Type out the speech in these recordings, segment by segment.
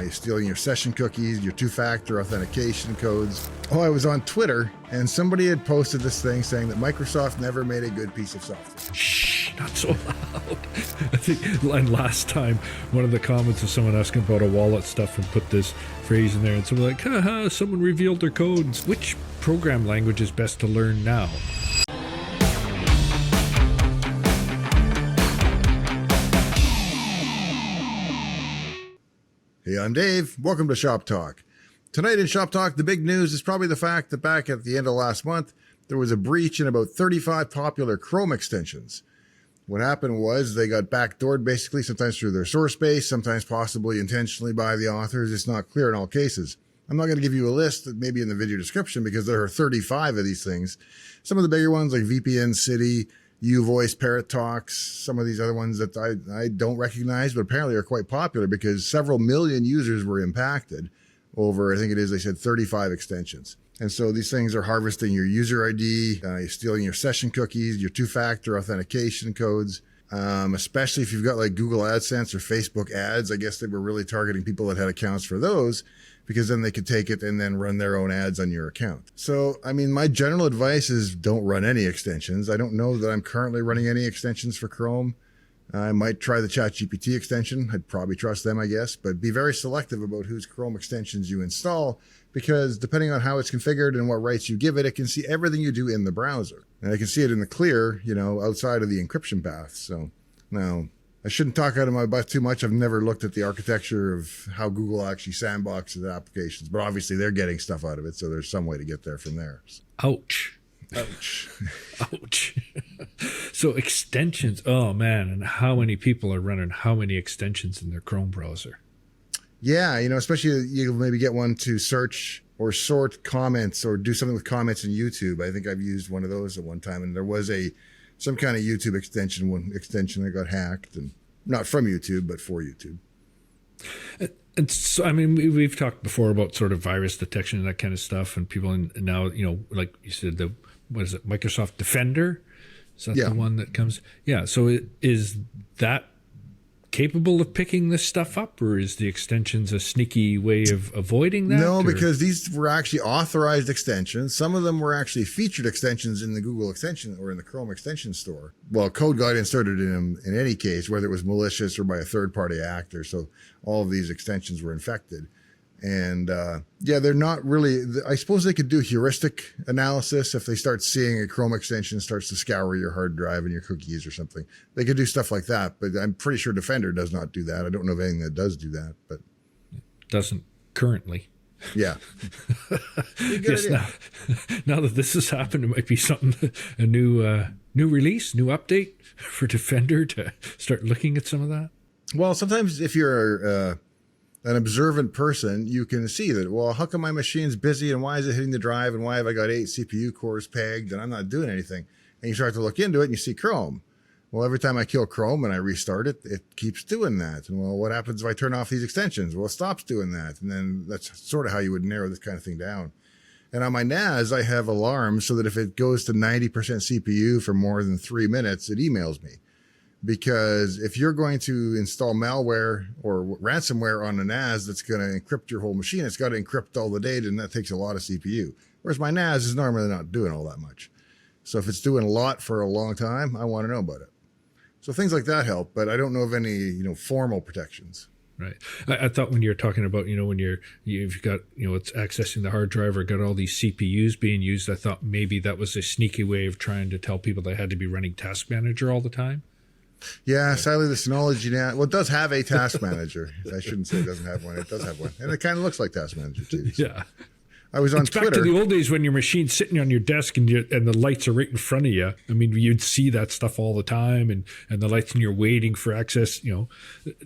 You're stealing your session cookies, your two-factor authentication codes. Oh, I was on Twitter, and somebody had posted this thing saying that Microsoft never made a good piece of software. Shh, not so loud. I think last time, one of the comments was someone asking about a wallet stuff and put this phrase in there, and someone like, haha, someone revealed their codes. Which program language is best to learn now? Hey, I'm Dave. Welcome to Shop Talk. Tonight in Shop Talk, the big news is probably the fact that back at the end of last month, there was a breach in about 35 popular Chrome extensions. What happened was they got backdoored basically, sometimes through their source base, sometimes possibly intentionally by the authors. It's not clear in all cases. I'm not going to give you a list, maybe in the video description, because there are 35 of these things. Some of the bigger ones like VPN City, UVoice, Parrot Talks, some of these other ones that I don't recognize, but apparently are quite popular because several million users were impacted over, I think it is, they said 35 extensions. And so these things are harvesting your user ID, you're stealing your session cookies, your two-factor authentication codes, especially if you've got like Google AdSense or Facebook ads. I guess they were really targeting people that had accounts for those, because then they could take it and then run their own ads on your account. So, I mean, my general advice is don't run any extensions. I don't know that I'm currently running any extensions for Chrome. I might try the ChatGPT extension. I'd probably trust them, I guess, but be very selective about whose Chrome extensions you install, because depending on how it's configured and what rights you give it, it can see everything you do in the browser. And I can see it in the clear, outside of the encryption path. So now, I shouldn't talk out of my butt too much. I've never looked at the architecture of how Google actually sandboxes applications, but obviously they're getting stuff out of it, so there's some way to get there from there. Ouch. Ouch. Ouch. So extensions, oh man, and how many people are running how many extensions in their Chrome browser? Yeah, especially you'll maybe get one to search or sort comments or do something with comments in YouTube. I think I've used one of those at one time, and there was some kind of YouTube extension that got hacked, and not from YouTube, but for YouTube. And so, I mean, we've talked before about sort of virus detection and that kind of stuff, and people now, like you said, what is it, Microsoft Defender? Is that the one that comes? Yeah. So is that capable of picking this stuff up, or is the extensions a sneaky way of avoiding that? No, because these were actually authorized extensions. Some of them were actually featured extensions in the Google extension or in the Chrome extension store. Well, code got inserted in them in any case, whether it was malicious or by a third-party actor. So all of these extensions were infected. And they're not really, I suppose they could do heuristic analysis if they start seeing a Chrome extension starts to scour your hard drive and your cookies or something. They could do stuff like that, but I'm pretty sure Defender does not do that. I don't know of anything that does do that, but doesn't currently. Yeah. Yes. Now that this has happened, it might be something, a new release, new update for Defender to start looking at some of that. Well, sometimes if you're an observant person, you can see that, well, how come my machine's busy and why is it hitting the drive and why have I got 8 CPU cores pegged and I'm not doing anything? And you start to look into it and you see Chrome. Well, every time I kill Chrome and I restart it, it keeps doing that. And well, what happens if I turn off these extensions? Well, it stops doing that. And then that's sort of how you would narrow this kind of thing down. And on my NAS, I have alarms so that if it goes to 90% CPU for more than 3 minutes, it emails me. Because if you're going to install malware or ransomware on a NAS that's going to encrypt your whole machine, it's got to encrypt all the data, and that takes a lot of CPU. Whereas my NAS is normally not doing all that much. So if it's doing a lot for a long time, I want to know about it. So things like that help, but I don't know of any, formal protections. Right. I thought when you're talking about, when you've got, it's accessing the hard drive or got all these CPUs being used, I thought maybe that was a sneaky way of trying to tell people they had to be running Task Manager all the time. Yeah, sadly, the Synology now, it does have a Task Manager. I shouldn't say it doesn't have one. It does have one. And it kind of looks like Task Manager, too. So. Yeah. I was on Twitter. Back to the old days when your machine's sitting on your desk and the lights are right in front of you. I mean, you'd see that stuff all the time and the lights and you're waiting for access.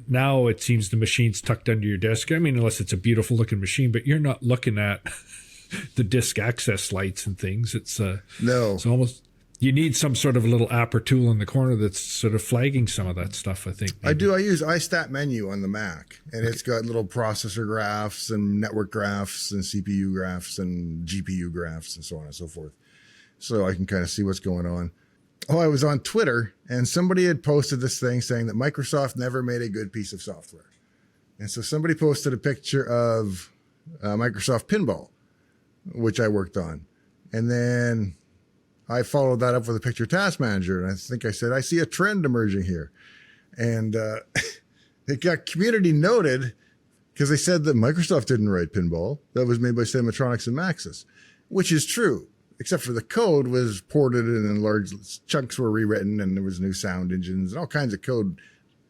Now it seems the machine's tucked under your desk. I mean, unless it's a beautiful looking machine, but you're not looking at the disk access lights and things. It's almost... You need some sort of little app or tool in the corner that's sort of flagging some of that stuff, I think. Maybe. I do. I use iStat Menu on the Mac, and it's got little processor graphs and network graphs and CPU graphs and GPU graphs and so on and so forth. So I can kind of see what's going on. Oh, I was on Twitter, and somebody had posted this thing saying that Microsoft never made a good piece of software. And so somebody posted a picture of Microsoft Pinball, which I worked on. And then I followed that up with a picture of Task Manager. And I think I said, I see a trend emerging here. And it got community noted because they said that Microsoft didn't write Pinball. That was made by Cinematronics and Maxis, which is true, except for the code was ported and large chunks were rewritten and there was new sound engines and all kinds of code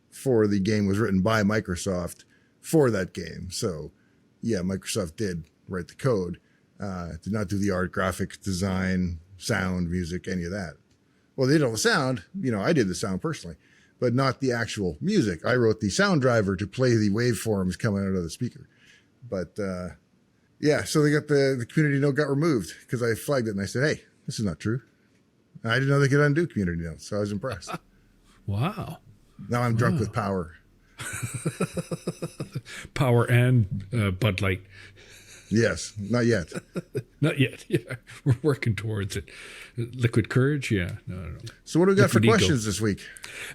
for the game was written by Microsoft for that game. So yeah, Microsoft did write the code, did not do the art, graphics, design, sound, music, any of that. Well, they did all the sound, I did the sound personally, but not the actual music. I wrote the sound driver to play the waveforms coming out of the speaker. But yeah, so they got the community note got removed because I flagged it and I said, hey, this is not true. And I didn't know they could undo community notes, so I was impressed. Wow. Now I'm drunk with power. Power and Bud Light. Yes, not yet. Not yet. Yeah, we're working towards it. Liquid Courage. Yeah. No. So what do we got Liquid for questions this week?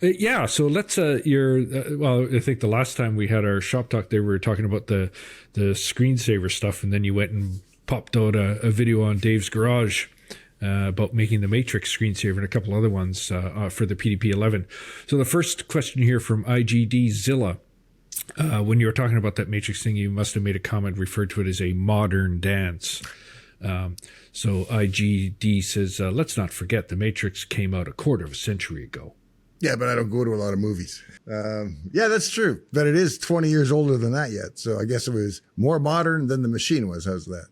Yeah. So let's. Well, I think the last time we had our shop talk, they were talking about the screensaver stuff, and then you went and popped out a video on Dave's Garage. About making the Matrix screensaver and a couple other ones for the PDP-11. So the first question here from IGD Zilla. When you were talking about that Matrix thing, you must have made a comment, referred to it as a modern dance. So IGD says, let's not forget the Matrix came out a quarter of a century ago. Yeah, but I don't go to a lot of movies. Yeah, that's true. But it is 20 years older than that yet. So I guess it was more modern than the machine was. How's that?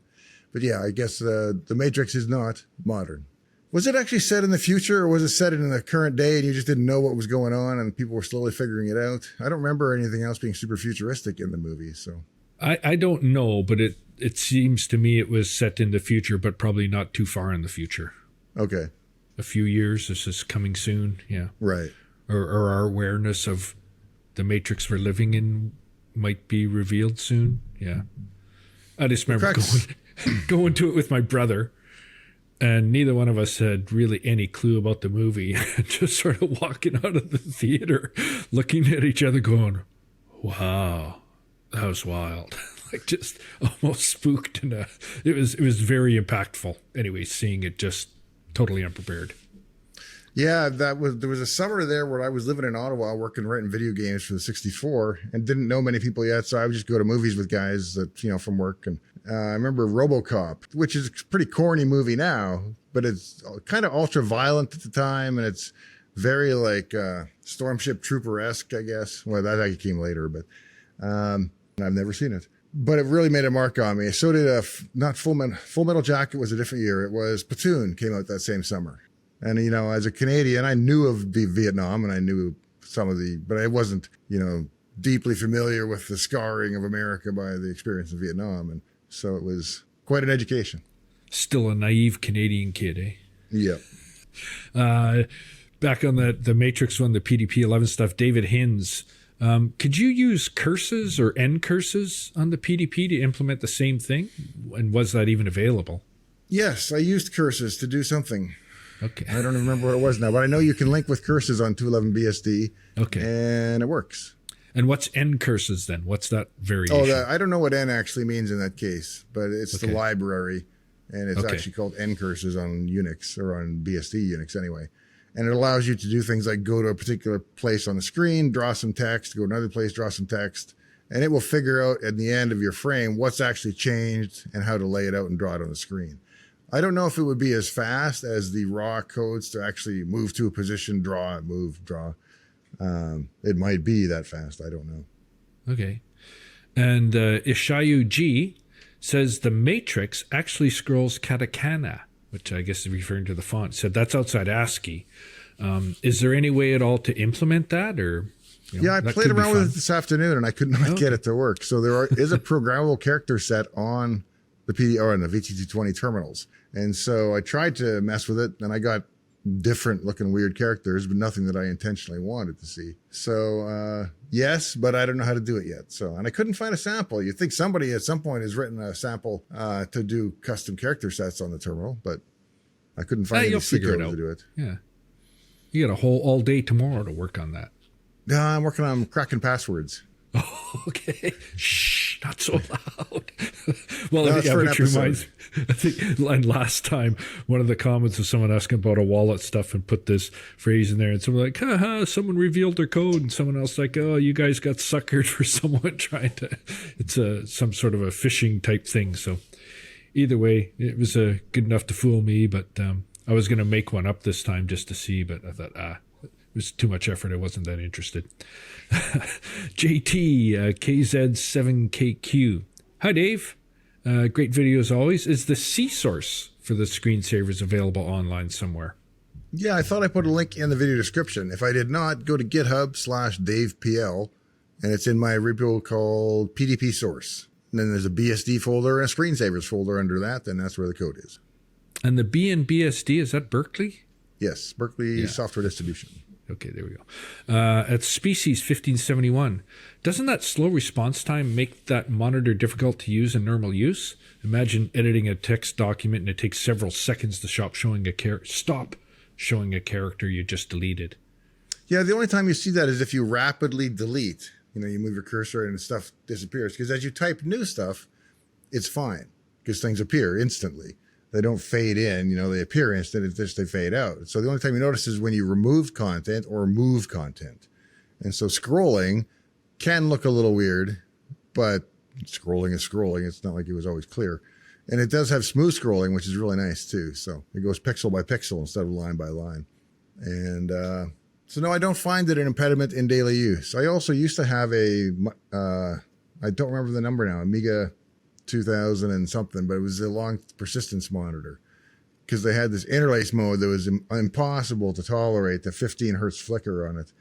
But yeah, I guess the Matrix is not modern. Was it actually set in the future or was it set in the current day and you just didn't know what was going on and people were slowly figuring it out? I don't remember anything else being super futuristic in the movie. So I don't know, but it seems to me it was set in the future, but probably not too far in the future. Okay. A few years. This is coming soon. Yeah. Right. Or our awareness of the Matrix we're living in might be revealed soon. Yeah. I just remember going to it with my brother, and neither one of us had really any clue about the movie. Just sort of walking out of the theater, looking at each other going, wow, that was wild. Like just almost spooked. And it was very impactful. Anyway, seeing it just totally unprepared. Yeah, there was a summer there where I was living in Ottawa working, writing video games for the 64 and didn't know many people yet. So I would just go to movies with guys that, from work. And I remember RoboCop, which is a pretty corny movie now, but it's kind of ultra violent at the time. And it's very like Stormship Trooper-esque, I guess. Well, that actually came later, but I've never seen it. But it really made a mark on me. So did not Full Metal Jacket was a different year. It was Platoon came out that same summer. And, as a Canadian, I knew of the Vietnam and I knew but I wasn't, deeply familiar with the scarring of America by the experience of Vietnam. And so it was quite an education. Still a naive Canadian kid, eh? Yep. Back on the Matrix one, the PDP-11 stuff, David Hins, could you use curses or end curses on the PDP to implement the same thing? And was that even available? Yes, I used curses to do something. Okay. I don't remember what it was now, but I know you can link with curses on 211 BSD. Okay. And it works. And what's N curses then? What's that variation? I don't know what N actually means in that case, but it's the library, and it's actually called N curses on Unix or on BSD Unix anyway. And it allows you to do things like go to a particular place on the screen, draw some text, go to another place, draw some text, and it will figure out at the end of your frame what's actually changed and how to lay it out and draw it on the screen. I don't know if it would be as fast as the raw codes to actually move to a position, draw, move, draw. It might be that fast. I don't know. Okay. And Ishayu G says the Matrix actually scrolls katakana, which I guess is referring to the font. Said that's outside ASCII. Is there any way at all to implement that? Or yeah, I played around with it this afternoon and I could not get it to work. So there is a programmable character set on the PDR and the VT220 terminals. And so I tried to mess with it and I got different looking weird characters, but nothing that I intentionally wanted to see. So, yes, but I don't know how to do it yet. So, and I couldn't find a sample. You'd think somebody at some point has written a sample, to do custom character sets on the terminal, but I couldn't find any C code to do it. Yeah. You got a whole all day tomorrow to work on that. No, I'm working on cracking passwords. Oh, okay. Shh, not so loud. Well, No, it's yeah, for an which episode. reminds me, I think, and last time, one of the comments was someone asking about a wallet stuff and put this phrase in there, and someone like, haha, someone revealed their code, and someone else like, oh, you guys got suckered for someone trying to, it's some sort of a phishing type thing. So either way, it was good enough to fool me, but I was going to make one up this time just to see, but I thought, it was too much effort. I wasn't that interested. JT, KZ7KQ. Hi, Dave. Great video as always. Is the C source for the screensavers available online somewhere? Yeah, I thought I put a link in the video description. If I did not, go to GitHub/DavePL, and it's in my repo called PDP source. And then there's a BSD folder and a screensavers folder under that, and that's where the code is. And the B in BSD, is that Berkeley? Yes, Berkeley Yeah. Software Distribution. Okay, there we go. At Species 1571, doesn't that slow response time make that monitor difficult to use in normal use? Imagine editing a text document and it takes several seconds to stop showing a character you just deleted. Yeah, the only time you see that is if you rapidly delete. You know, you move your cursor and stuff disappears. Because as you type new stuff, it's fine. Because things appear instantly. They don't fade in, you know, they appear instant, it's just they fade out. So the only time you notice is when you remove content or move content. And so scrolling can look a little weird, but scrolling is scrolling. It's not like it was always clear. And it does have smooth scrolling, which is really nice too. So it goes pixel by pixel instead of line by line. And so no, I don't find it an impediment in daily use. I also used to have I don't remember the number now, Amiga 2000 and something, but it was a long persistence monitor because they had this interlace mode that was impossible to tolerate, the 15 hertz flicker on it,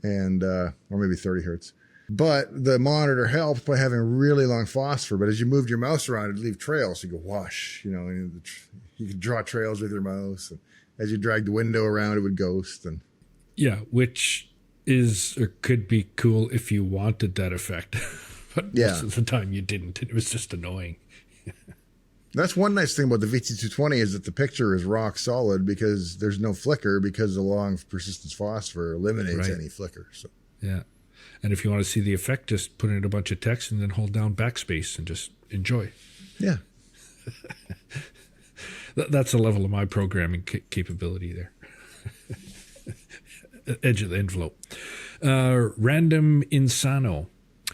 and or maybe 30 hertz. But the monitor helped by having really long phosphor. But as you moved your mouse around, it'd leave trails. So you go whoosh, you know, and you could draw trails with your mouse. And as you dragged the window around, it would ghost. And Yeah, which is or could be cool if you wanted that effect. But most of the time you didn't. It was just annoying. That's one nice thing about the VT220 is that the picture is rock solid because there's no flicker because the long persistence phosphor eliminates any flicker. So yeah. And if you want to see the effect, just put in a bunch of text and then hold down backspace and just enjoy. Yeah. That's the level of my programming capability there. Edge of the envelope. Random Insano.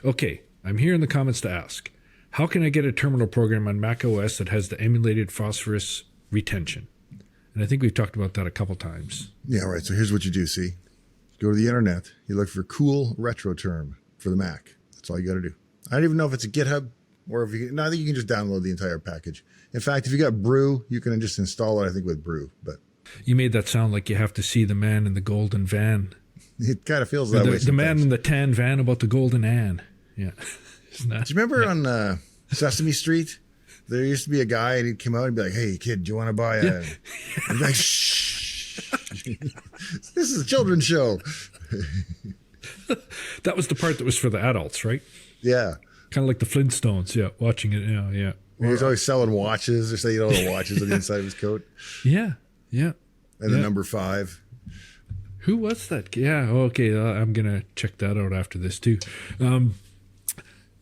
Okay. I'm here in the comments to ask, how can I get a terminal program on Mac OS that has the emulated phosphorus retention? And I think we've talked about that a couple times. Yeah, right. So here's what you do, see. Go to the internet. You look for cool retro term for the Mac. That's all you got to do. I don't even know if it's a GitHub or if you... No, I think you can just download the entire package. In fact, if you got Brew, you can just install it, I think, with Brew. But you made that sound like you have to see the man in the golden van. It kind of feels that way. The man in the tan van about the golden Ann. Yeah. Do you remember on Sesame Street? There used to be a guy and he'd come out and be like, hey, kid, do you want to buy a... Yeah. And like, shh. This is a children's show. That was the part that was for the adults, right? Yeah. Kind of like the Flintstones. Yeah. Watching it. Yeah. Yeah. He was always selling watches or say, you know, the watches on the inside of his coat. Yeah. Yeah. And the number 5. Who was that? Yeah. Okay. I'm going to check that out after this too.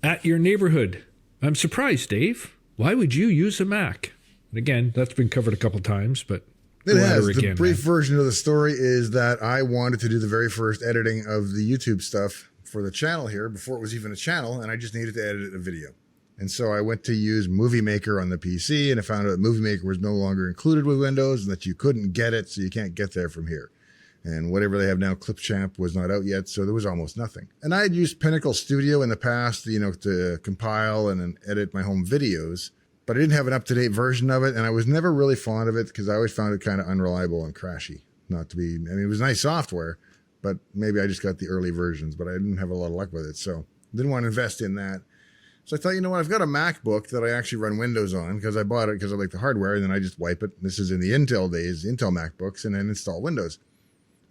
At your neighborhood. I'm surprised, Dave. Why would you use a Mac? And again, that's been covered a couple times, but it has. The brief version of the story is that I wanted to do the very first editing of the YouTube stuff for the channel here before it was even a channel, and I just needed to edit a video. And so I went to use Movie Maker on the PC, and I found out that Movie Maker was no longer included with Windows and that you couldn't get it, so you can't get there from here. And whatever they have now, Clipchamp, was not out yet, so there was almost nothing. And I had used Pinnacle Studio in the past, you know, to compile and edit my home videos, but I didn't have an up-to-date version of it, and I was never really fond of it because I always found it kind of unreliable and crashy. Not to be, I mean, it was nice software, but maybe I just got the early versions, but I didn't have a lot of luck with it, so didn't want to invest in that. So I thought, you know what, I've got a MacBook that I actually run Windows on because I bought it because I like the hardware, and then I just wipe it. This is in the Intel days, Intel MacBooks, and then install Windows.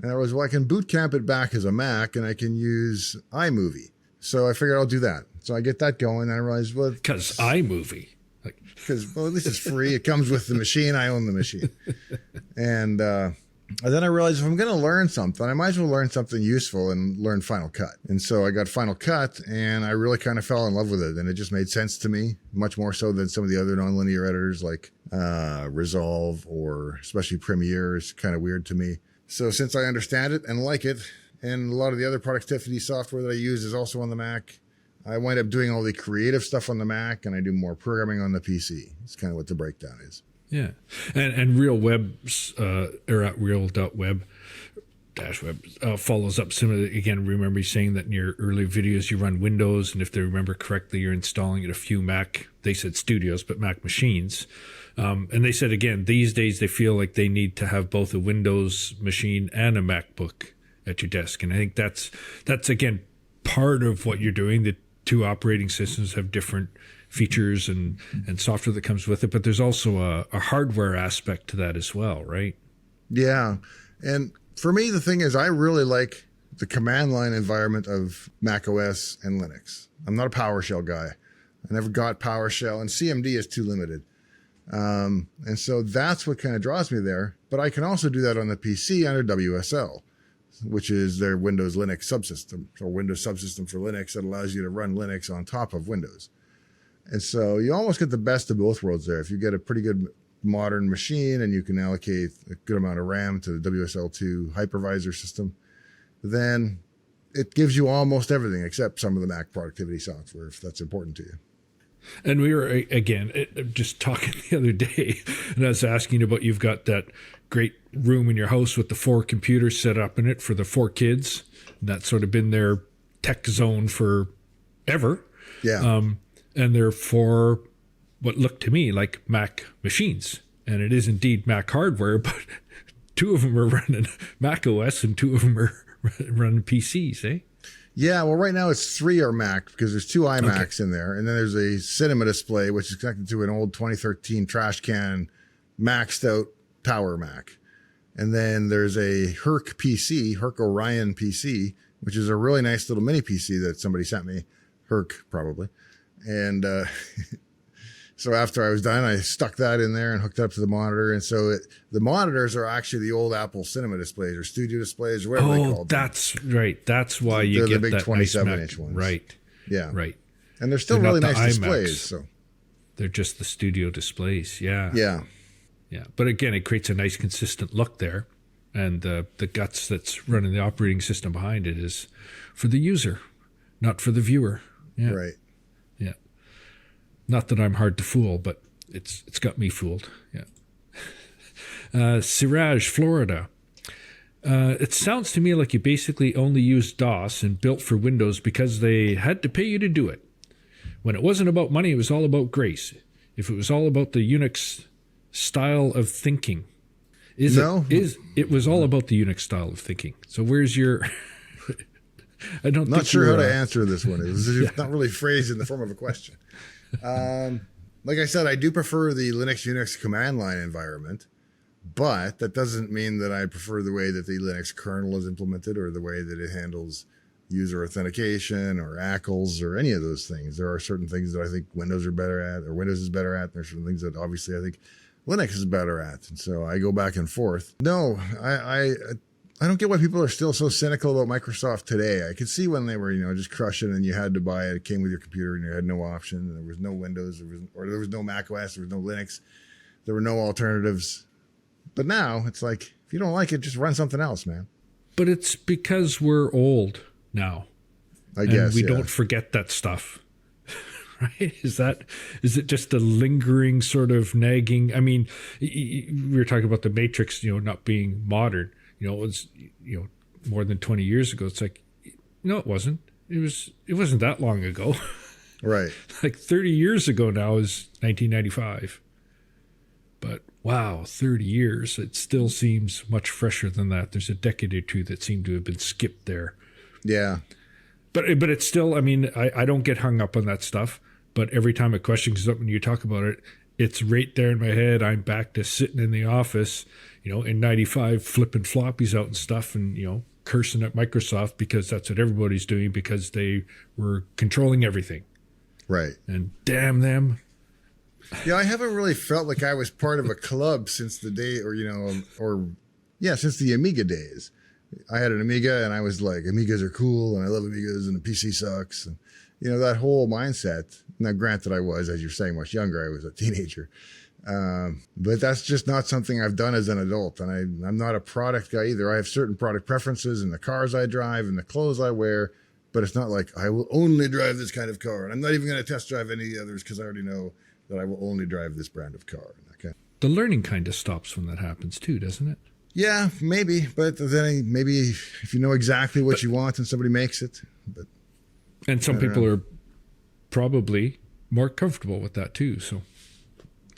And I was, well, I can boot camp it back as a Mac, and I can use iMovie. So I figured I'll do that. So I get that going, and I realized, well... Because iMovie. Because, well, at least it's free. It comes with the machine. I own the machine. And And then I realized if I'm going to learn something, I might as well learn something useful and learn Final Cut. And so I got Final Cut, and I really kind of fell in love with it. And it just made sense to me, much more so than some of the other nonlinear editors like Resolve or especially Premiere is kind of weird to me. So since I understand it and like it, and a lot of the other productivity software that I use is also on the Mac, I wind up doing all the creative stuff on the Mac, and I do more programming on the PC. It's kind of what the breakdown is. Yeah, and Real Web's or at real.web -web follows up similarly. Again, remember you saying that in your early videos you run Windows, and if they remember correctly, you're installing at a few Mac. They said studios, but Mac machines. And they said again, these days they feel like they need to have both a Windows machine and a MacBook at your desk, and I think that's again part of what you're doing. The two operating systems have different features and software that comes with it, but there's also a hardware aspect to that as well, right? Yeah. And for me, the thing is, I really like the command line environment of Mac OS and Linux. I'm not a PowerShell guy. I never got PowerShell, and CMD is too limited. And so that's what kind of draws me there. But I can also do that on the PC under WSL, which is their Windows Linux subsystem, or Windows subsystem for Linux that allows you to run Linux on top of Windows. And so you almost get the best of both worlds there. If you get a pretty good modern machine and you can allocate a good amount of RAM to the WSL2 hypervisor system, then it gives you almost everything except some of the Mac productivity software, if that's important to you. And we were, again, just talking the other day, and I was asking about, you've got that great room in your house with the 4 computers set up in it for the 4 kids. And that's sort of been their tech zone for ever. Yeah. And they're 4 what looked to me like Mac machines. And it is indeed Mac hardware, but 2 of them are running Mac OS and 2 of them are running PCs, eh? Yeah, well, right now it's 3 are Mac because there's 2 iMacs in there. And then there's a cinema display, which is connected to an old 2013 trash can maxed out Tower Mac. And then there's a Herc PC, Herc Orion PC, which is a really nice little mini PC that somebody sent me. Herc, probably. And so after I was done, I stuck that in there and hooked it up to the monitor. And so the monitors are actually the old Apple cinema displays or studio displays or whatever they call them. That's right. That's why you get the big that 27-inch ones. Right. Yeah. Right. And they're still really nice displays. So they're just the studio displays. Yeah. Yeah. Yeah. But again, it creates a nice consistent look there. And the guts that's running the operating system behind it is for the user, not for the viewer. Yeah. Right. Yeah. Not that I'm hard to fool, but it's got me fooled. Yeah. Siraj, Florida. It sounds to me like you basically only used DOS and built for Windows because they had to pay you to do it. When it wasn't about money, it was all about grace. If it was all about the Unix style of thinking, it was all about the Unix style of thinking. So where's your? I don't. Not sure how to answer this one. It's not really phrased in the form of a question. Like I said, I do prefer the Linux Unix command line environment, but that doesn't mean that I prefer the way that the Linux kernel is implemented or the way that it handles user authentication or ACLs or any of those things. There are certain things that I think Windows are better at, or Windows is better at. There's certain things that obviously I think Linux is better at. And so I go back and forth. No, I don't get why people are still so cynical about Microsoft today. I could see when they were, just crushing and you had to buy it. It came with your computer and you had no option. And there was no Windows, there was no Mac OS, there was no Linux. There were no alternatives. But now it's like, if you don't like it, just run something else, man. But it's because we're old now. I guess we don't forget that stuff. Right? Is it just a lingering sort of nagging? I mean, we were talking about the Matrix, not being modern. It was, more than 20 years ago. It's like, no, it wasn't. It wasn't that long ago. Right. Like 30 years ago now is 1995. But wow, 30 years. It still seems much fresher than that. There's a decade or two that seem to have been skipped there. Yeah. But it's still, I mean, I don't get hung up on that stuff. But every time a question comes up when you talk about it, it's right there in my head. I'm back to sitting in the office, in 95, flipping floppies out and stuff and, cursing at Microsoft because that's what everybody's doing because they were controlling everything. Right. And damn them. Yeah, I haven't really felt like I was part of a club since the day or Yeah, since the Amiga days. I had an Amiga and I was like, Amigas are cool and I love Amigas and the PC sucks. And, that whole mindset. Now, granted, I was, as you're saying, much younger. I was a teenager. But that's just not something I've done as an adult. And I'm not a product guy either. I have certain product preferences in the cars I drive and the clothes I wear. But it's not like I will only drive this kind of car. And I'm not even going to test drive any of the others because I already know that I will only drive this brand of car. Okay. The learning kind of stops when that happens too, doesn't it? Yeah, maybe. But then maybe if you know exactly what you want and somebody makes it. And some people are probably more comfortable with that too. So,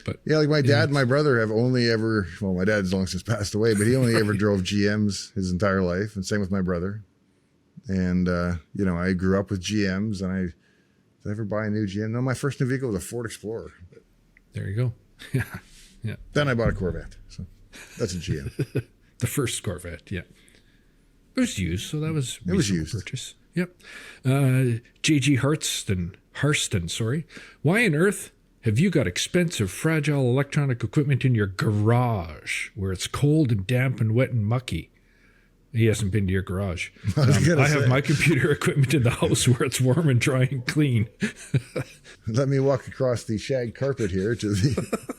but yeah, like my dad and my brother have only ever, well, my dad's long since passed away, but he only ever drove GMs his entire life. And same with my brother. And, I grew up with GMs and did I ever buy a new GM? No, my first new vehicle was a Ford Explorer. There you go. Yeah. Then I bought a Corvette. So that's a GM. The first Corvette. Yeah. It was used. So that was it was used. Purchase. Yep. J.G. Harston, sorry. Why on earth have you got expensive, fragile electronic equipment in your garage where it's cold and damp and wet and mucky? He hasn't been to your garage. I have my computer equipment in the house where it's warm and dry and clean. Let me walk across the shag carpet here to the...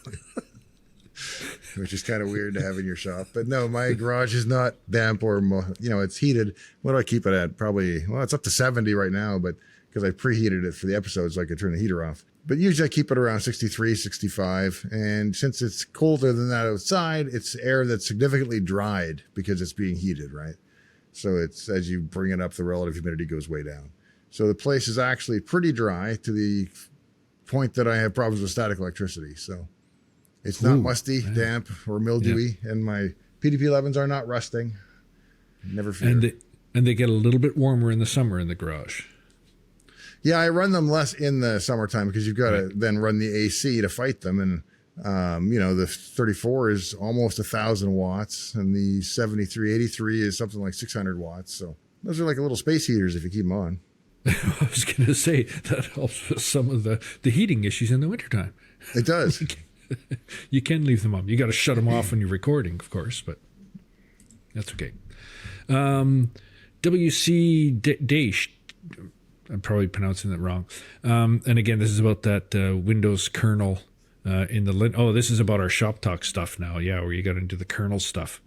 which is kind of weird to have in your shop. But no, my garage is not damp or, it's heated. What do I keep it at? Probably, it's up to 70 right now, but because I preheated it for the episode so I could turn the heater off. But usually I keep it around 63, 65. And since it's colder than that outside, it's air that's significantly dried because it's being heated, right? So it's, as you bring it up, the relative humidity goes way down. So the place is actually pretty dry to the point that I have problems with static electricity. So it's not musty, damp, or mildewy. Yeah. And my PDP-11s are not rusting. Never fear. And they get a little bit warmer in the summer in the garage. Yeah, I run them less in the summertime because you've got to then run the AC to fight them. And, the 34 is almost 1,000 watts and the 7383 is something like 600 watts. So those are like little space heaters if you keep them on. I was going to say that helps with some of the heating issues in the wintertime. It does. You can leave them on. You got to shut them off when you're recording, of course, but that's okay. WC Dash. I'm probably pronouncing that wrong. And again, this is about that Windows kernel in the... this is about our Shop Talk stuff now. Yeah, where you got into the kernel stuff.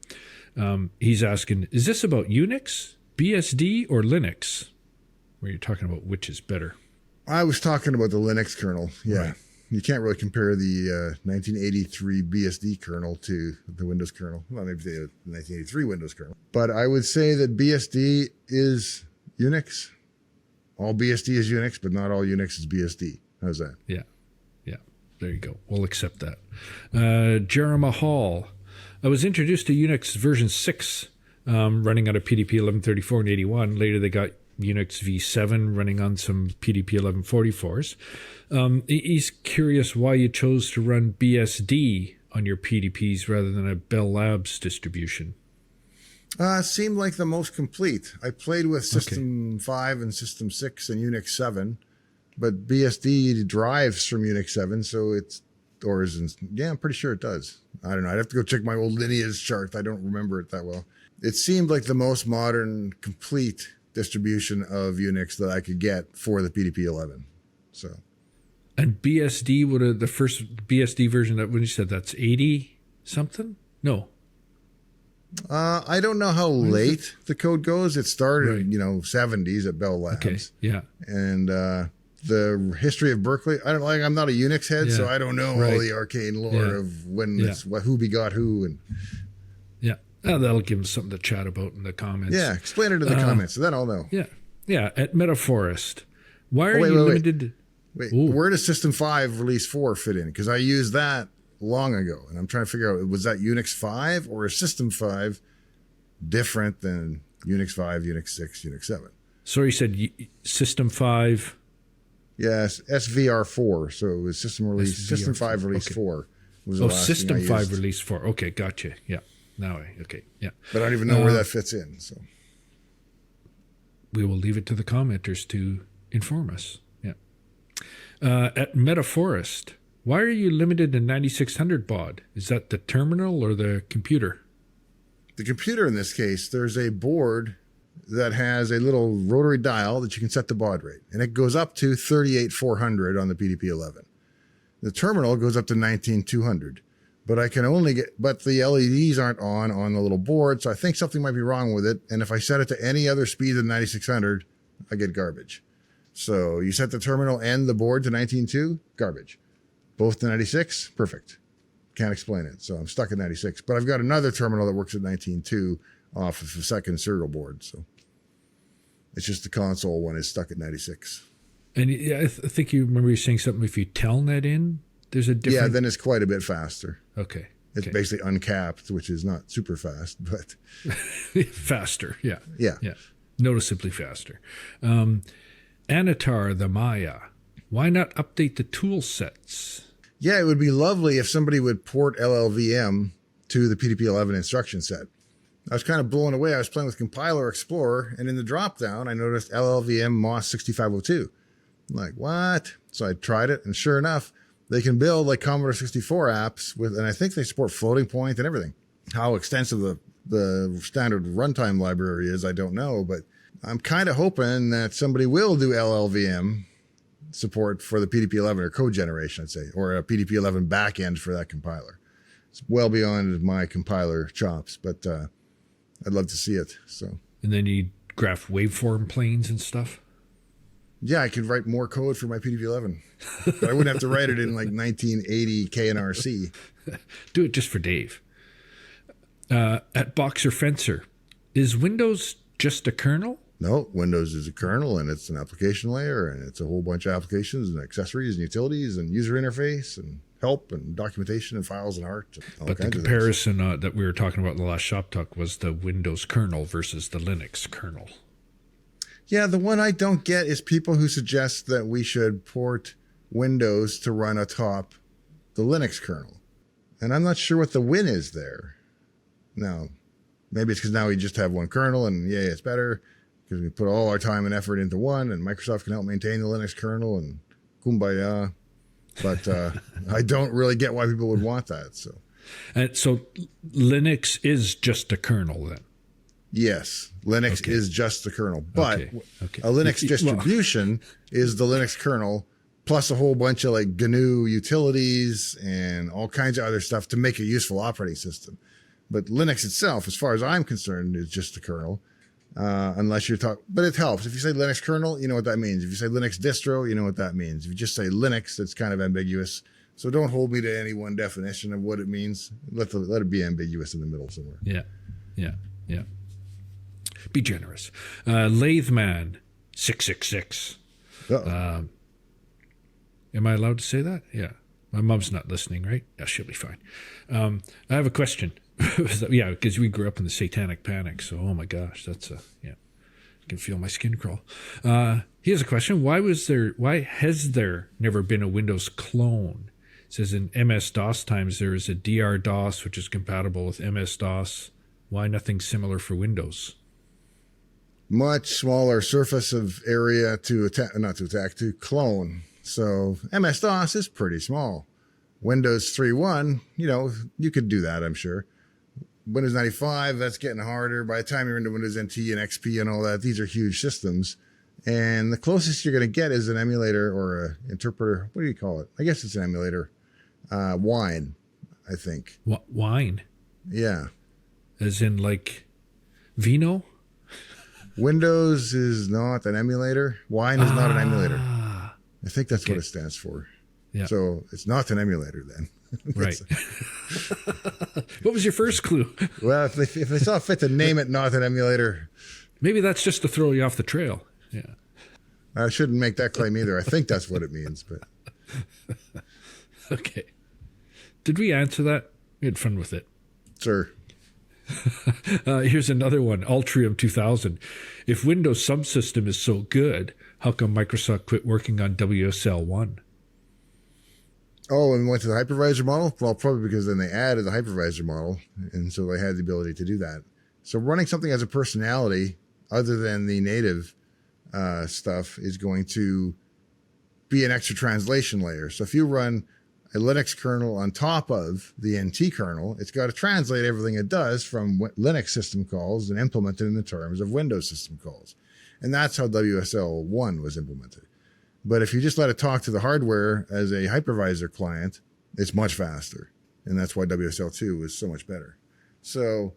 He's asking, is this about Unix, BSD, or Linux? Where you're talking about which is better. I was talking about the Linux kernel. Yeah. Right. You can't really compare the 1983 BSD kernel to the Windows kernel. Well, maybe the 1983 Windows kernel. But I would say that BSD is Unix. All BSD is Unix, but not all Unix is BSD. How's that? Yeah. There you go. We'll accept that. Jeremiah Hall. I was introduced to Unix version 6 running on a PDP 1134 and 81. Later they got Unix v7 running on some PDP 1144s. He's curious why you chose to run BSD on your PDPs rather than a Bell Labs distribution. Seemed like the most complete. I played with System 5 and System 6 and Unix 7, but BSD drives from Unix 7, so I'm pretty sure it does. I don't know. I'd have to go check my old lineage chart. I don't remember it that well. It seemed like the most modern, complete distribution of Unix that I could get for the PDP-11. So, and BSD the first BSD version that when you said that's 80 something? No. I don't know how late the code goes. It started, 70s at Bell Labs. Okay. Yeah. And the history of Berkeley, I'm not a Unix head, so I don't know all the arcane lore of when who begot who and. Yeah. That'll give them something to chat about in the comments. Yeah, explain it in the comments, so then I'll know. Yeah. Yeah. At Metaforest, why are you limited? Wait, where does System 5 Release 4 fit in? Because I used that long ago, and I'm trying to figure out, was that Unix 5 or is System 5 different than Unix 5, Unix 6, Unix 7? So you said System 5? Yes, SVR4. So it was System 5 Release 4. Was the last System thing I 5 used. Release 4. Okay, gotcha. Yeah. Yeah. But I don't even know where that fits in. So we will leave it to the commenters to inform us. Yeah. At Metaforest, why are you limited to 9600 baud? Is that the terminal or the computer? the computer in this case, there's a board that has a little rotary dial that you can set the baud rate, and it goes up to 38,400 on the PDP-11. The terminal goes up to 19,200, but I can only but the LEDs aren't on the little board, so I think something might be wrong with it. And if I set it to any other speed than 9,600, I get garbage. So you set the terminal and the board to 19.2, garbage. Both to 96, perfect. Can't explain it. So I'm stuck at 96, but I've got another terminal that works at 19.2 off of the second serial board. So it's just the console one is stuck at 96. And I think you remember you saying something, if you telnet in, there's a different... Yeah, then it's quite a bit faster. Okay. It's basically uncapped, which is not super fast, but... faster, yeah. Yeah. Yeah, noticeably faster. Anatar, the Maya. Why not update the tool sets? Yeah, it would be lovely if somebody would port LLVM to the PDP-11 instruction set. I was kind of blown away. I was playing with Compiler Explorer, and in the drop-down, I noticed LLVM MOS 6502. I'm like, what? So I tried it, and sure enough, they can build like Commodore 64 apps with, and I think they support floating point and everything. How extensive the standard runtime library is, I don't know, but I'm kind of hoping that somebody will do LLVM support for the PDP-11 or code generation, I'd say, or a PDP-11 backend for that compiler. It's well beyond my compiler chops, but I'd love to see it. So. And then you graph waveform planes and stuff? Yeah, I could write more code for my PDP-11, but I wouldn't have to write it in like 1980 KNRC. Do it just for Dave. At Boxer Fencer, is Windows just a kernel? No, Windows is a kernel, and it's an application layer, and it's a whole bunch of applications and accessories and utilities and user interface and help and documentation and files and art. And all but the comparison that we were talking about in the last Shop Talk was the Windows kernel versus the Linux kernel. Yeah, the one I don't get is people who suggest that we should port Windows to run atop the Linux kernel. And I'm not sure what the win is there. Now, maybe it's because now we just have one kernel and yay, it's better because we put all our time and effort into one, and Microsoft can help maintain the Linux kernel and kumbaya. But I don't really get why people would want that. So Linux is just a kernel then? Yes, Linux is just the kernel, but a Linux distribution is the Linux kernel plus a whole bunch of like GNU utilities and all kinds of other stuff to make a useful operating system. But Linux itself, as far as I'm concerned, is just the kernel, unless you're talking. But it helps if you say Linux kernel, you know what that means. If you say Linux distro, you know what that means. If you just say Linux, it's kind of ambiguous. So don't hold me to any one definition of what it means. Let it be ambiguous in the middle somewhere. Yeah. Be generous. Latheman 666. Am I allowed to say that? Yeah. My mom's not listening, right? Yeah, she'll be fine. I have a question. Yeah, because we grew up in the Satanic Panic. So, oh my gosh, I can feel my skin crawl. He has a question. Why has there never been a Windows clone? It says in MS-DOS times there is a DR-DOS, which is compatible with MS-DOS. Why nothing similar for Windows? Much smaller surface of area to clone. So MS-DOS is pretty small. Windows 3.1, you could do that, I'm sure. Windows 95, that's getting harder. By the time you're into Windows NT and XP and all that, these are huge systems. And the closest you're going to get is an emulator or an interpreter. What do you call it? I guess it's an emulator. Wine, I think. Wine? Yeah. As in like Vino? Windows is not an emulator. Wine is not an emulator. I think that's what it stands for. Yeah. So it's not an emulator then. Right. What was your first clue? Well, if they saw fit to name it not an emulator. Maybe that's just to throw you off the trail. Yeah. I shouldn't make that claim either. I think that's what it means. But okay. Did we answer that? We had fun with it. Sure. Here's another one. Ultrium 2000. If Windows subsystem is so good, how come Microsoft quit working on WSL1? Oh, and went to the hypervisor model? Well, probably because then they added the hypervisor model, and so they had the ability to do that. So running something as a personality, other than the native stuff, is going to be an extra translation layer. So if you run a Linux kernel on top of the NT kernel, it's got to translate everything it does from Linux system calls and implement it in the terms of Windows system calls. And that's how WSL1 was implemented. But if you just let it talk to the hardware as a hypervisor client, it's much faster. And that's why WSL2 is so much better. So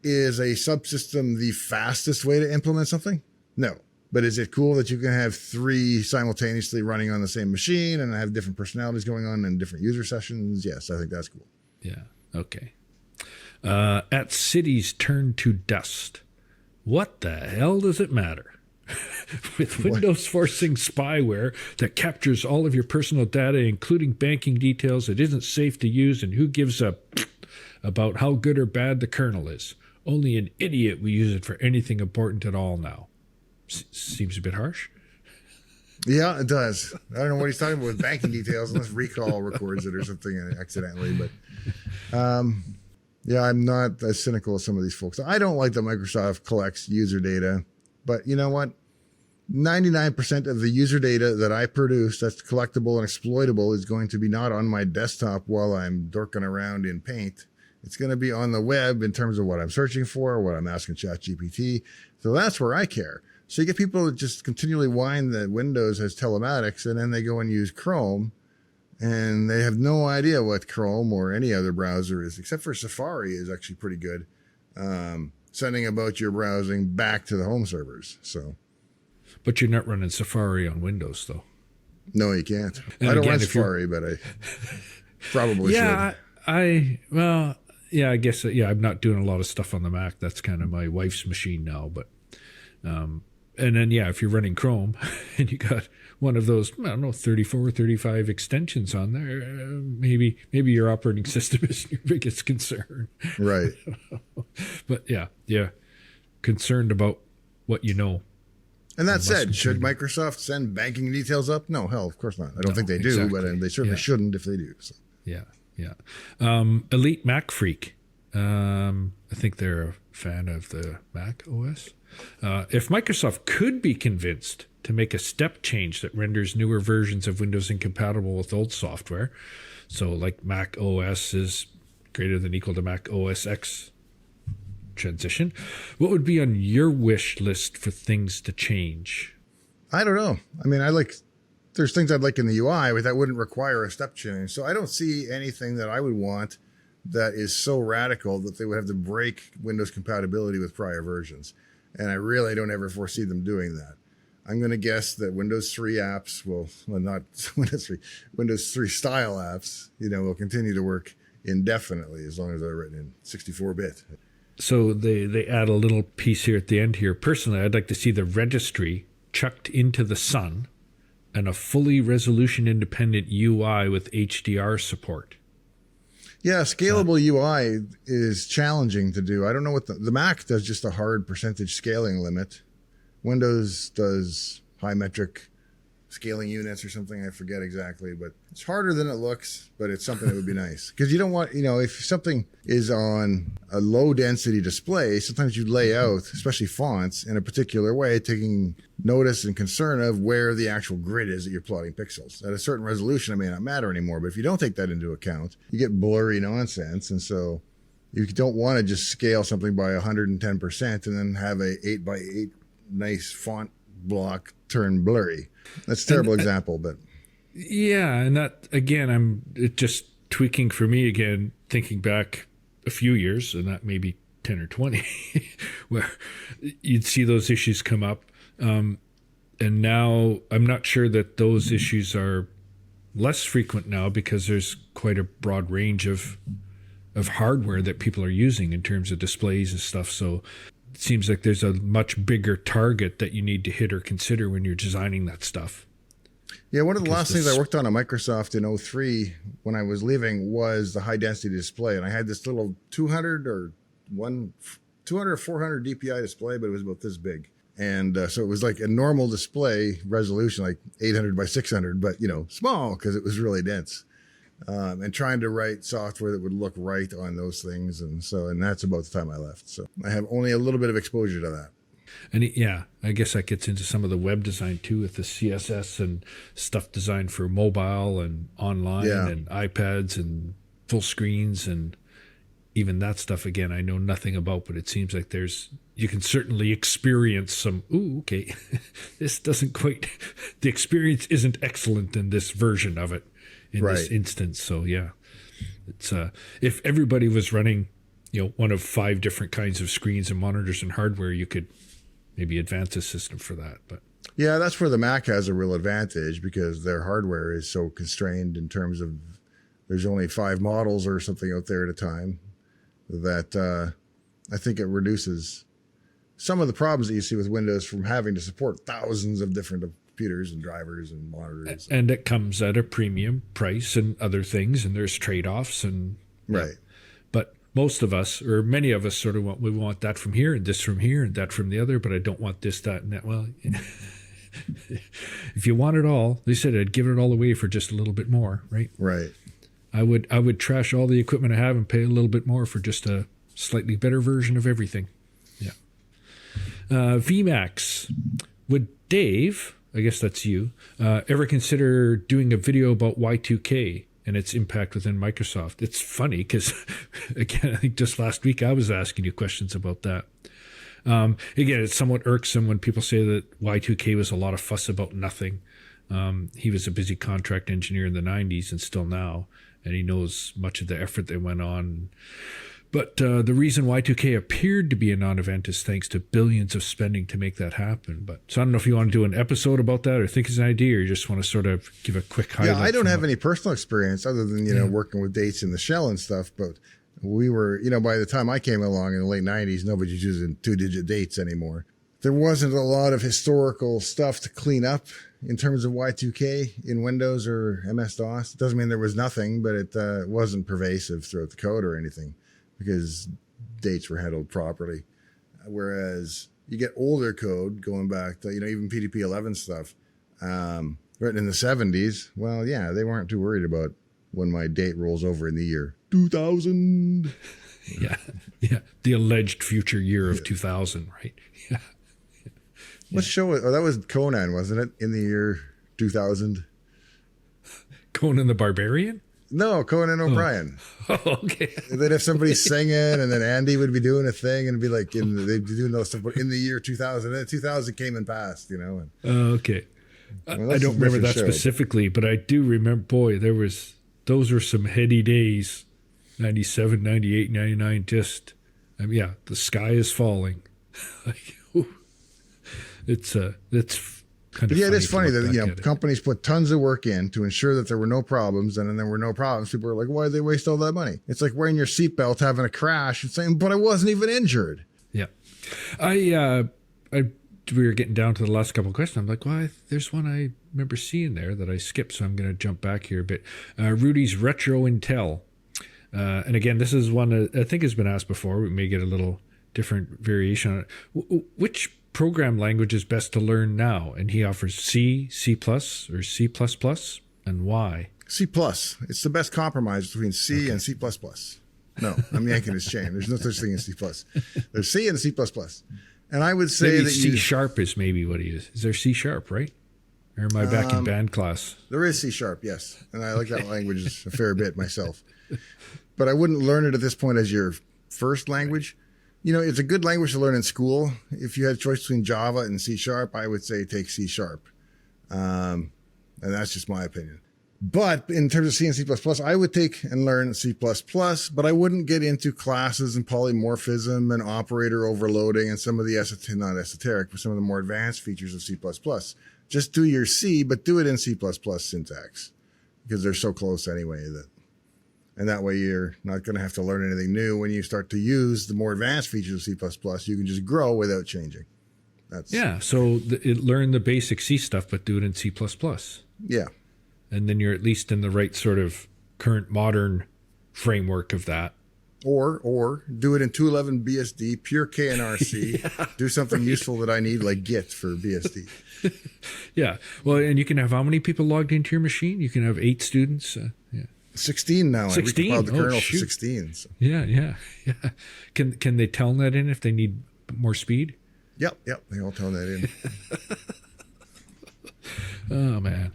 is a subsystem the fastest way to implement something? No. But is it cool that you can have 3 simultaneously running on the same machine and have different personalities going on and different user sessions? Yes, I think that's cool. Yeah. Okay. At cities turn to dust. What the hell does it matter? With Windows forcing spyware that captures all of your personal data, including banking details, it isn't safe to use, and who gives a about how good or bad the kernel is? Only an idiot will use it for anything important at all now. Seems a bit harsh. Yeah, it does. I don't know what he's talking about with banking details, unless recall records it or something accidentally. But yeah, I'm not as cynical as some of these folks. I don't like that Microsoft collects user data, but you know what? 99% of the user data that I produce that's collectible and exploitable is going to be not on my desktop while I'm dorking around in Paint. It's going to be on the web in terms of what I'm searching for, what I'm asking ChatGPT. So that's where I care. So you get people that just continually whine that Windows has telematics, and then they go and use Chrome, and they have no idea what Chrome or any other browser is, except for Safari is actually pretty good, sending about your browsing back to the home servers. So, but you're not running Safari on Windows, though. No, you can't. And I don't again, run Safari, but I probably should. I guess, I'm not doing a lot of stuff on the Mac. That's kind of my wife's machine now, but... and then, if you're running Chrome and you got one of those, 34, 35 extensions on there, maybe your operating system is your biggest concern. Right. But concerned about what you know. And that said, should Microsoft send banking details up? No, hell, of course not. I don't think they do, exactly. But they certainly shouldn't if they do. So. Yeah. Elite Mac Freak. I think they're a fan of the Mac OS. If Microsoft could be convinced to make a step change that renders newer versions of Windows incompatible with old software, so like Mac OS is greater than equal to Mac OS X transition, what would be on your wish list for things to change? I don't know. I mean, there's things I'd like in the UI, but that wouldn't require a step change. So I don't see anything that I would want that is so radical that they would have to break Windows compatibility with prior versions. And I really don't ever foresee them doing that. I'm going to guess that Windows 3 apps not Windows 3 style apps, will continue to work indefinitely as long as they're written in 64-bit. So they add a little piece here at the end here. Personally, I'd like to see the registry chucked into the sun and a fully resolution independent UI with HDR support. Yeah, scalable UI is challenging to do. I don't know what the Mac does, just a hard percentage scaling limit. Windows does high metric scaling units or something. I forget exactly, but it's harder than it looks, but it's something that would be nice. Because you don't want, if something is on a low density display, sometimes you lay out, especially fonts, in a particular way, taking notice and concern of where the actual grid is that you're plotting pixels. At a certain resolution, it may not matter anymore, but if you don't take that into account, you get blurry nonsense. And so you don't want to just scale something by 110% and then have a 8x8 nice font block turn blurry. That's a terrible example, but and that again, it just tweaking for me again, thinking back a few years, and that maybe 10 or 20, where you'd see those issues come up, and now I'm not sure that those issues are less frequent now because there's quite a broad range of hardware that people are using in terms of displays and stuff. So it seems like there's a much bigger target that you need to hit or consider when you're designing that stuff. Yeah, one of the last things I worked on at Microsoft in 03 when I was leaving was the high density display. And I had this little 200 or 400 DPI display, but it was about this big. And so it was like a normal display resolution, like 800 by 600, but, small because it was really dense. And trying to write software that would look right on those things. And that's about the time I left. So I have only a little bit of exposure to that. And yeah, I guess that gets into some of the web design too, with the CSS and stuff designed for mobile and online and iPads and full screens and even that stuff. Again, I know nothing about, but it seems like you can certainly experience some, okay, this doesn't quite, the experience isn't excellent in this version of it in this instance. So yeah, it's if everybody was running, one of 5 different kinds of screens and monitors and hardware, you could maybe advance a system for that. But yeah, that's where the Mac has a real advantage, because their hardware is so constrained in terms of there's only 5 models or something out there at a time, that I think it reduces some of the problems that you see with Windows from having to support thousands of different computers and drivers and monitors. And it comes at a premium price and other things, and there's trade-offs and right. But most of us, or many of us, sort of we want that from here and this from here and that from the other, but I don't want this, that, and that. Well, if you want it all, they said I'd give it all away for just a little bit more, right? Right. I would trash all the equipment I have and pay a little bit more for just a slightly better version of everything. Yeah. VMAX. Would Dave, I guess that's you, ever consider doing a video about Y2K and its impact within Microsoft? It's funny because, again, I think just last week I was asking you questions about that. Again, it's somewhat irksome when people say that Y2K was a lot of fuss about nothing. He was a busy contract engineer in the 90s and still now, and he knows much of the effort that went on. But the reason Y2K appeared to be a non-event is thanks to billions of spending to make that happen. So I don't know if you want to do an episode about that or think it's an idea, or you just want to sort of give a quick highlight. Yeah, I don't have any personal experience other than, working with dates in the shell and stuff. But we were, by the time I came along in the late 90s, nobody's using 2-digit dates anymore. There wasn't a lot of historical stuff to clean up in terms of Y2K in Windows or MS-DOS. It doesn't mean there was nothing, but it wasn't pervasive throughout the code or anything, because dates were handled properly. Whereas you get older code going back to, even PDP-11 stuff, written in the 70s. Well, yeah, they weren't too worried about when my date rolls over in the year 2000. Yeah. The alleged future year of 2000, right? Yeah. Let's show it. Oh, that was Conan, wasn't it? In the year 2000. Conan the Barbarian? No, Conan O'Brien. Oh, okay. They'd have somebody singing, and then Andy would be doing a thing, and it'd be like, they'd be doing those stuff, but in the year 2000. And 2000 came and passed, And, okay. I don't remember that specifically, but I do remember, boy, those were some heady days. 97, 98, 99, just, the sky is falling. It's kind of it is funny that companies put tons of work in to ensure that there were no problems, and then there were no problems. People are like, why did they waste all that money? It's like wearing your seatbelt, having a crash, and saying, but I wasn't even injured. Yeah. We were getting down to the last couple of questions. I'm like, well, there's one I remember seeing there that I skipped, so I'm going to jump back here a bit. Rudy's Retro Intel. And again, this is one that I think has been asked before. We may get a little different variation on it. Which program language is best to learn now? And he offers C, C+, or C++, and why? C+. It's the best compromise between C and C++. No, I'm yanking his chain. There's no such thing as C++. There's C and C++. And I would say maybe that C sharp is maybe what he is. Is there C sharp, right? Or am I back in band class? There is C sharp, yes. And I like that language a fair bit myself. But I wouldn't learn it at this point as your first language. It's a good language to learn in school. If you had a choice between Java and C sharp, I would say take C sharp. And that's just my opinion. But in terms of C and C++, I would take and learn C++, but I wouldn't get into classes and polymorphism and operator overloading and some of the not esoteric, but some of the more advanced features of C++. Just do your C, but do it in C++ syntax, because they're so close anyway and that way you're not going to have to learn anything new. When you start to use the more advanced features of C++, you can just grow without changing. So learn the basic C stuff, but do it in C++. Yeah. And then you're at least in the right sort of current modern framework of that. Or do it in 211 BSD, pure KNRC. Do something useful that I need, like Git for BSD. Yeah. Well, and you can have how many people logged into your machine? You can have 8 students. 16 now. 16? I recompiled the kernel for 16. So. Yeah. Can they telnet in if they need more speed? Yep. They all tone that in. Oh, man.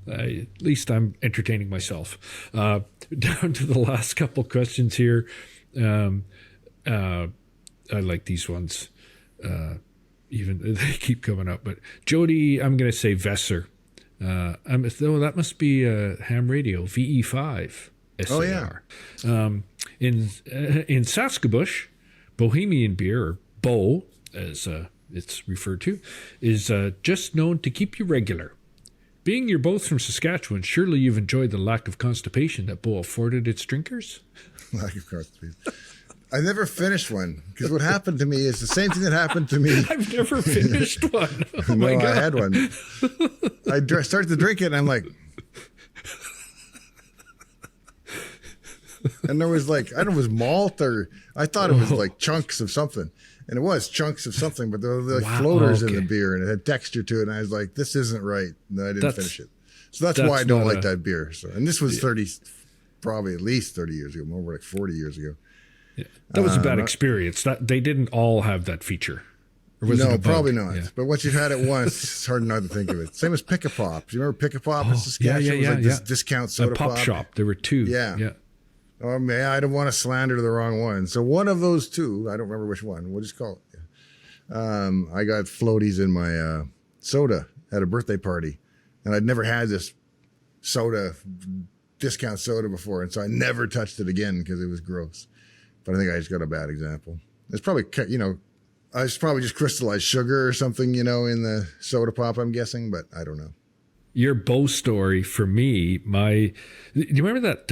At least I'm entertaining myself. Down to the last couple questions here. I like these ones. Even they keep coming up. But Jody, I'm going to say Vesser. That must be a ham radio, VE5 SAR. Oh, yeah. In Saskabush, Bohemian beer, or Bo, as it's referred to, is just known to keep you regular. Being you're both from Saskatchewan, surely you've enjoyed the lack of constipation that Bo afforded its drinkers? Lack of constipation. I never finished one because what happened to me is the same thing that happened to me. I've never finished one. Oh my God. I had one. I started to drink it and I'm like, and there was like, I don't know, it was malt or I thought it was like chunks of something. And it was chunks of something, but there were like floaters in the beer and it had texture to it. And I was like, this isn't right. No, I didn't finish it. So that's why I don't like that beer. So, and this was probably at least 30 years ago, more like 40 years ago. Yeah. That was a bad experience. That they didn't all have that feature. Or was no, it probably not. Yeah. But once you've had it once, it's hard not to think of it. Same as Pick-a-Pop. Do you remember Pick-a-Pop in Saskatchewan? Yeah, it was like this discount soda pop shop. There were two. Yeah. Oh, man, I don't want to slander the wrong one. So one of those two, I don't remember which one. We'll just call it. I got floaties in my soda at a birthday party. And I'd never had this discount soda before. And so I never touched it again because it was gross. But I think I just got a bad example. It's probably, it's probably just crystallized sugar or something, in the soda pop, I'm guessing, but I don't know. Your Bo story for me, do you remember that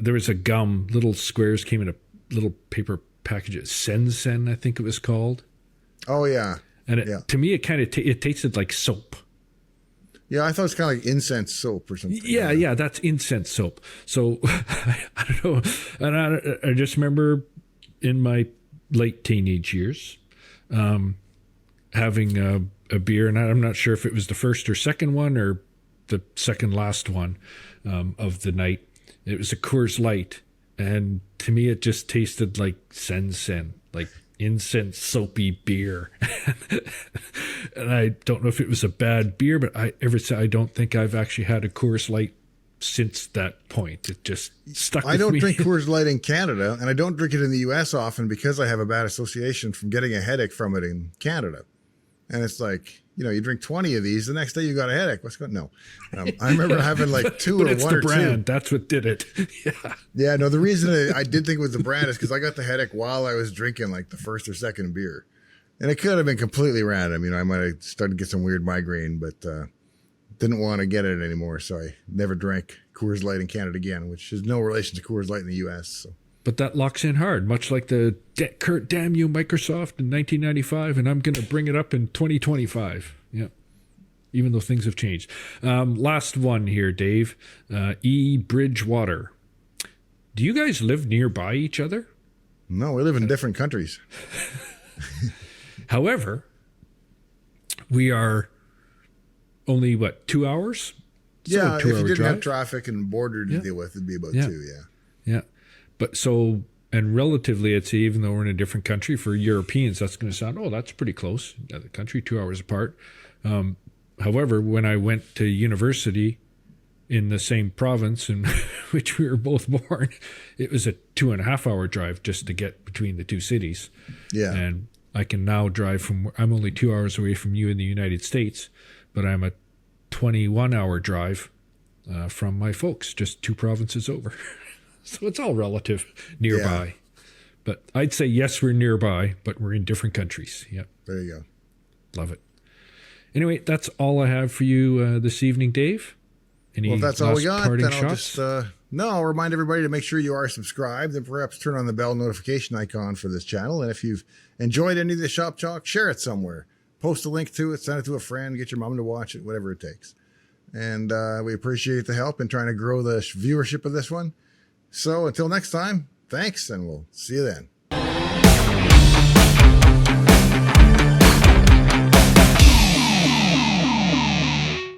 there was a gum, little squares came in a little paper package, Sen, I think it was called. Oh, yeah. And to me, it kind of it tasted like soap. Yeah, I thought it was kind of like incense soap or something. Yeah, that's incense soap. So I don't know. And I just remember in my late teenage years having a beer, and I'm not sure if it was the first or second one or the second last one of the night. It was a Coors Light, and to me it just tasted like Sen, like incense soapy beer. And I don't know if it was a bad beer, but I don't think I've actually had a Coors Light since that point. It just stuck with me. I don't drink Coors Light in Canada, and I don't drink it in the U.S. often because I have a bad association from getting a headache from it in Canada. And it's like, you drink 20 of these, the next day you got a headache. What's going on? No. I remember having like two but or it's one the or brand. two. That's what did it. Yeah, no, the reason I did think it was the brand is because I got the headache while I was drinking like the first or second beer. And it could have been completely random. I might have started to get some weird migraine, but didn't want to get it anymore. So I never drank Coors Light in Canada again, which is no relation to Coors Light in the U.S. So. But that locks in hard, much like the Kurt, damn you, Microsoft in 1995, and I'm going to bring it up in 2025. Yeah, even though things have changed. Last one here, Dave. Bridgewater. Do you guys live nearby each other? No, we live in different countries. However, we are only, 2 hours? Yeah, if you didn't drive? have traffic and border to deal with, it'd be about 2, yeah. Yeah. But and relatively, I'd say, even though we're in a different country, for Europeans, that's going to sound, that's pretty close. The country, 2 hours apart. However, when I went to university in the same province in which we were both born, it was a 2.5 hour drive just to get between the two cities. Yeah. And I can now drive I'm only 2 hours away from you in the United States, but I'm a 21 hour drive from my folks, just 2 provinces over. So it's all relative nearby. Yeah. But I'd say, yes, we're nearby, but we're in different countries. Yep. There you go. Love it. Anyway, that's all I have for you this evening, Dave. Any if that's all we got, then I'll shots? just I'll remind everybody to make sure you are subscribed and perhaps turn on the bell notification icon for this channel. And if you've enjoyed any of the Shop Talk, share it somewhere. Post a link to it, send it to a friend, get your mom to watch it, whatever it takes. And we appreciate the help in trying to grow the viewership of this one. So until next time, thanks, and we'll see you then.